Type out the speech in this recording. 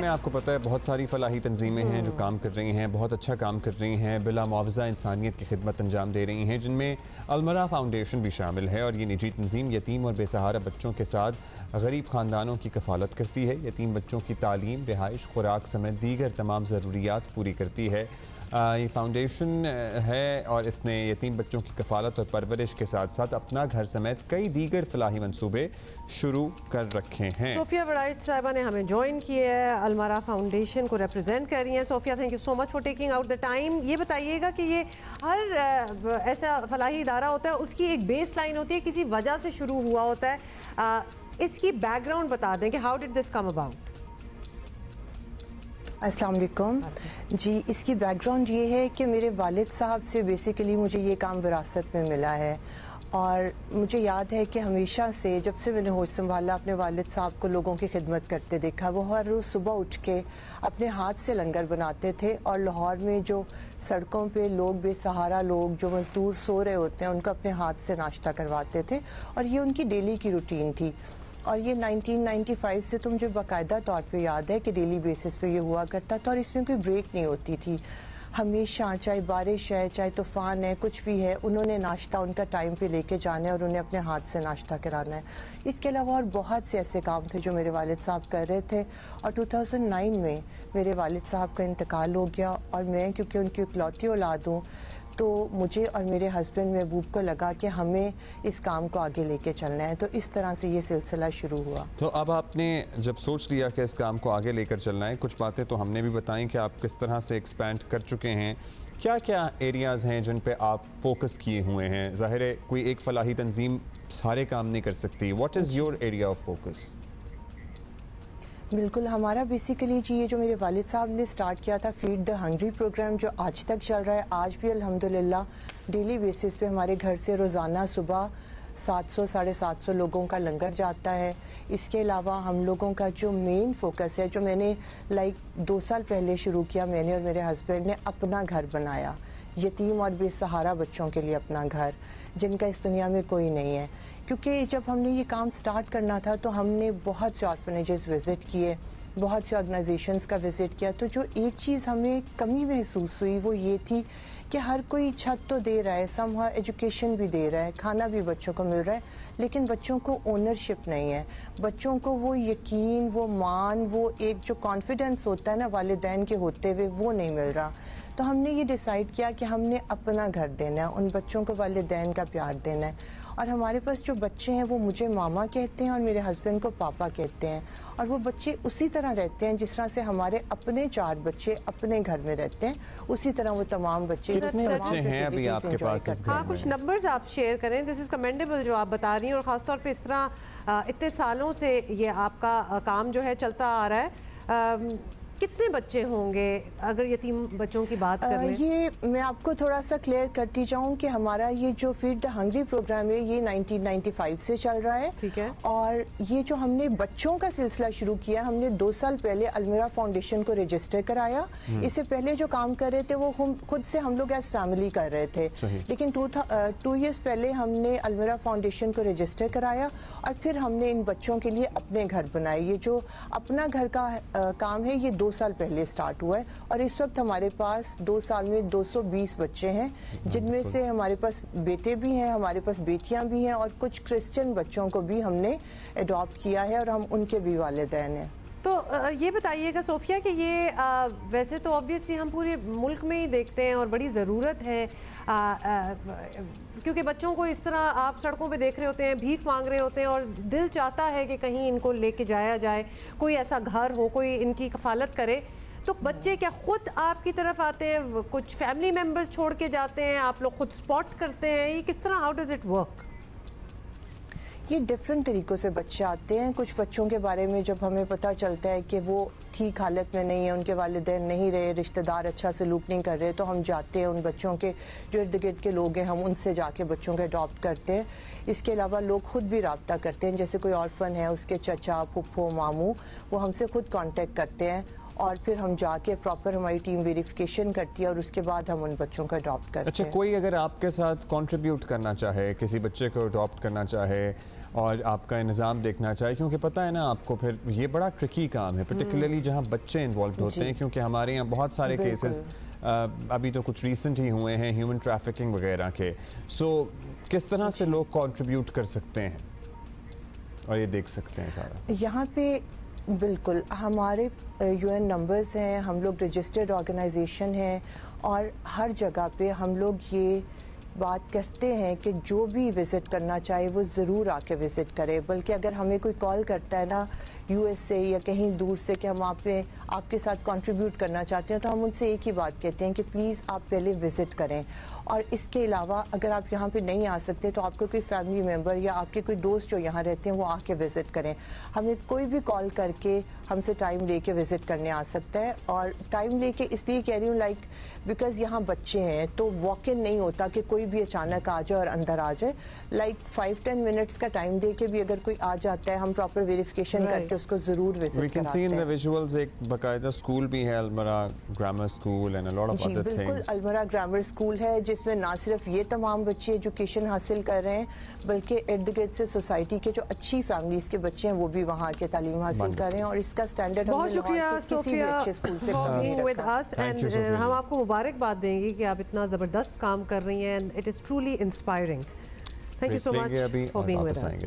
में आपको पता है बहुत सारी फलाही तंजीमें हैं जो काम कर रही हैं, बहुत अच्छा काम कर रही हैं, बिला मुआवजा इंसानियत की खिदमत अंजाम दे रही हैं, जिनमें अलमरा फाउंडेशन भी शामिल है। और ये निजी तंजीम यतीम और बेसहारा बच्चों के साथ गरीब ख़ानदानों की कफ़ालत करती है। यतीम बच्चों की तालीम, रिहाइश, खुराक समेत दीगर तमाम ज़रूरियात पूरी करती है। ये फाउंडेशन है और इसने यतीम बच्चों की कफ़ालत और परवरिश के साथ साथ अपना घर समेत कई दीगर फलाही मंसूबे शुरू कर रखे हैं। सोफिया वड़ाइच साहिबा ने हमें ज्वाइन किया है, अलमरा फाउंडेशन को रिप्रेजेंट कर रही हैं। Sophia, thank you so much for taking out the time. ये बताइएगा कि ये हर ऐसा फलाही इदारा होता है, उसकी एक बेस लाइन होती है, किसी वजह से शुरू हुआ होता है। इसकी बैकग्राउंड बता दें कि how did this come about. अस्सलाम वालेकुम जी। इसकी बैकग्राउंड ये है कि मेरे वालिद साहब से बेसिकली मुझे ये काम विरासत में मिला है। और मुझे याद है कि हमेशा से जब से मैंने होश संभाला अपने वालिद साहब को लोगों की खिदमत करते देखा। वो हर रोज़ सुबह उठ के अपने हाथ से लंगर बनाते थे और लाहौर में जो सड़कों पे लोग, बेसहारा लोग, जो मज़दूर सो रहे होते हैं, उनको अपने हाथ से नाश्ता करवाते थे और ये उनकी डेली की रूटीन थी। और ये 1995 से तो मुझे बाकायदा तौर पे याद है कि डेली बेसिस पे ये हुआ करता था और इसमें कोई ब्रेक नहीं होती थी। हमेशा, चाहे बारिश है, चाहे तूफ़ान है, कुछ भी है, उन्होंने नाश्ता उनका टाइम पे लेके जाना है और उन्हें अपने हाथ से नाश्ता कराना है। इसके अलावा और बहुत से ऐसे काम थे जो मेरे वालिद साहब कर रहे थे। और 2009 में मेरे वालिद साहब का इंतकाल हो गया और मैं, क्योंकि उनकी इकलौती औलाद हूँ, तो मुझे और मेरे हस्बैंड महबूब को लगा कि हमें इस काम को आगे लेके चलना है। तो इस तरह से ये सिलसिला शुरू हुआ। तो अब आपने जब सोच लिया कि इस काम को आगे लेकर चलना है, कुछ बातें तो हमने भी बताई कि आप किस तरह से एक्सपैंड कर चुके हैं, क्या क्या एरियाज़ हैं जिन पे आप फोकस किए हुए हैं? ज़ाहिर है कोई एक फलाही तंजीम सारे काम नहीं कर सकती। What is your area of focus? बिल्कुल, हमारा बेसिकली जी ये जो मेरे वालिद साहब ने स्टार्ट किया था फीड द हंग्री प्रोग्राम, जो आज तक चल रहा है। आज भी अल्हम्दुलिल्लाह डेली बेसिस पे हमारे घर से रोज़ाना सुबह 700 साढ़े 700 लोगों का लंगर जाता है। इसके अलावा हम लोगों का जो मेन फोकस है, जो मैंने 2 साल पहले शुरू किया, मैंने और मेरे हस्बैंड ने अपना घर बनाया, यतीम और बेसहारा बच्चों के लिए अपना घर, जिनका इस दुनिया में कोई नहीं है। क्योंकि जब हमने ये काम स्टार्ट करना था तो हमने बहुत से ऑर्फनेजेस विज़िट किए, बहुत से ऑर्गेनाइजेशंस का विज़िट किया। तो जो एक चीज़ हमें कमी महसूस हुई वो ये थी कि हर कोई छत तो दे रहा है, समहाउ एजुकेशन भी दे रहा है, खाना भी बच्चों को मिल रहा है, लेकिन बच्चों को ओनरशिप नहीं है। बच्चों को वो यकीन, वो मान, वो एक जो कॉन्फिडेंस होता है ना वालिदैन के होते हुए, वो नहीं मिल रहा। तो हमने ये डिसाइड किया कि हमने अपना घर देना है, उन बच्चों को वालिदैन का प्यार देना है। और हमारे पास जो बच्चे हैं वो मुझे मामा कहते हैं और मेरे हस्बैंड को पापा कहते हैं। और वो बच्चे उसी तरह रहते हैं जिस तरह से हमारे अपने 4 बच्चे अपने घर में रहते हैं, उसी तरह वो तमाम बच्चे। कितने बच्चे हैं अभी आपके पास इस घर में? हाँ, कुछ नंबर्स आप शेयर करें। दिस इज़ कमेंडेबल जो आप बता रही हैं, और ख़ासतौर पे इस तरह इतने सालों से ये आपका काम जो है चलता आ रहा है। कितने बच्चे होंगे अगर यतीम बच्चों की बात करें? ये मैं आपको थोड़ा सा क्लियर करती जाऊँ कि हमारा ये जो फीड द हंग्री प्रोग्राम है ये 1995 से चल रहा है। ठीक है। और ये जो हमने बच्चों का सिलसिला शुरू किया, हमने 2 साल पहले अलमरा फाउंडेशन को रजिस्टर कराया। इससे पहले जो काम कर रहे थे वो खुद से हम लोग एज फैमिली कर रहे थे, लेकिन 2 ईयर्स पहले हमने अलमरा फाउंडेशन को रजिस्टर कराया और फिर हमने इन बच्चों के लिए अपने घर बनाए। ये जो अपना घर का काम है ये 2 साल पहले स्टार्ट हुआ है और इस वक्त हमारे पास 2 साल में 220 बच्चे हैं, जिनमें से हमारे पास बेटे भी हैं, हमारे पास बेटियां भी हैं और कुछ क्रिश्चियन बच्चों को भी हमने अडॉप्ट किया है और हम उनके भी वालिदैन हैं। तो ये बताइएगा सोफिया कि ये वैसे तो ऑब्वियसली हम पूरे मुल्क में ही देखते हैं और बड़ी ज़रूरत है, क्योंकि बच्चों को इस तरह आप सड़कों पे देख रहे होते हैं, भीख मांग रहे होते हैं और दिल चाहता है कि कहीं इनको लेके जाया जाए, कोई ऐसा घर हो, कोई इनकी कफालत करे। तो बच्चे क्या खुद आपकी तरफ आते हैं, कुछ फैमिली मेम्बर्स छोड़ के जाते हैं, आप लोग खुद स्पॉट करते हैं, ये किस तरह, हाउ डज इट वर्क? ये डिफरेंट तरीक़ों से बच्चे आते हैं। कुछ बच्चों के बारे में जब हमें पता चलता है कि वो ठीक हालत में नहीं है, उनके वालिदैन नहीं रहे, रिश्तेदार अच्छा सलूक नहीं कर रहे, तो हम जाते हैं उन बच्चों के जो इर्द गिर्द के लोग हैं, हम उनसे जाके बच्चों को अडॉप्ट करते हैं। इसके अलावा लोग खुद भी रब्ता करते हैं, जैसे कोई ऑर्फन है, उसके चचा, फुप्पो, मामू, वो हमसे खुद कांटेक्ट करते हैं और फिर हम जाके प्रॉपर हमारी टीम वेरिफिकेशन करती है और उसके बाद हम उन बच्चों को अडॉप्ट करते हैं। अच्छा, कोई अगर आपके साथ कंट्रीब्यूट करना चाहे, किसी बच्चे को अडॉप्ट करना चाहे और आपका निज़ाम देखना चाहिए, क्योंकि पता है ना आपको फिर ये बड़ा ट्रिकी काम है, पर्टिकुलरली जहाँ बच्चे इन्वॉल्व होते हैं, क्योंकि हमारे यहाँ बहुत सारे केसेस अभी तो कुछ रिसेंट ही हुए हैं ह्यूमन ट्रैफिकिंग वगैरह के। सो किस तरह से लोग कंट्रीब्यूट कर सकते हैं और ये देख सकते हैं सारा? यहाँ पे बिल्कुल हमारे यूएन नंबर्स हैं, हम लोग रजिस्टर्ड ऑर्गेनाइजेशन हैं और हर जगह पे हम लोग ये बात करते हैं कि जो भी विज़िट करना चाहे वो ज़रूर आके विज़िट करे। बल्कि अगर हमें कोई कॉल करता है ना यूएस से या कहीं दूर से कि हम आपके साथ कंट्रीब्यूट करना चाहते हैं, तो हम उनसे एक ही बात कहते हैं कि प्लीज़ आप पहले विज़िट करें। और इसके अलावा अगर आप यहाँ पे नहीं आ सकते तो आपको कोई फैमिली मेम्बर या आपके कोई दोस्त जो यहाँ रहते हैं वो आके विज़िट करें। हमें कोई भी कॉल करके हमसे टाइम लेके विज़िट करने आ सकता है। और टाइम लेके इसलिए कह रही हूँ लाइक बिकॉज़ यहाँ बच्चे हैं तो वॉक इन नहीं होता कि कोई भी अचानक आ जाए और अंदर आ जाए। लाइक 5-10 मिनट्स का टाइम दे के भी अगर कोई आ जाता है हम प्रॉपर वेरिफिकेशन करके उसको ज़रूर विज़िट कराते हैं। इन द विजुअल्स एक बाकायदा स्कूल भी है, Almora grammar school and a lot of other things. बिल्कुल अल्मरा ग्रामर स्कूल है जिसमें ना सिर्फ ये तमाम बच्चे एजुकेशन हासिल कर रहे हैं बल्कि इर्द गिर्द से सोसाइटी के जो अच्छी फैमिलीज के बच्चे हैं वो भी वहाँ के तालीम हासिल कर रहे हैं। और इसका स्टैंडर्ड बहुत शुक्रिया Sophia for being with us and हम आपको मुबारकबाद देंगे कि आप इतना ज़बरदस्त काम कर रही हैं and it is truly inspiring. Thank you so much for being with us.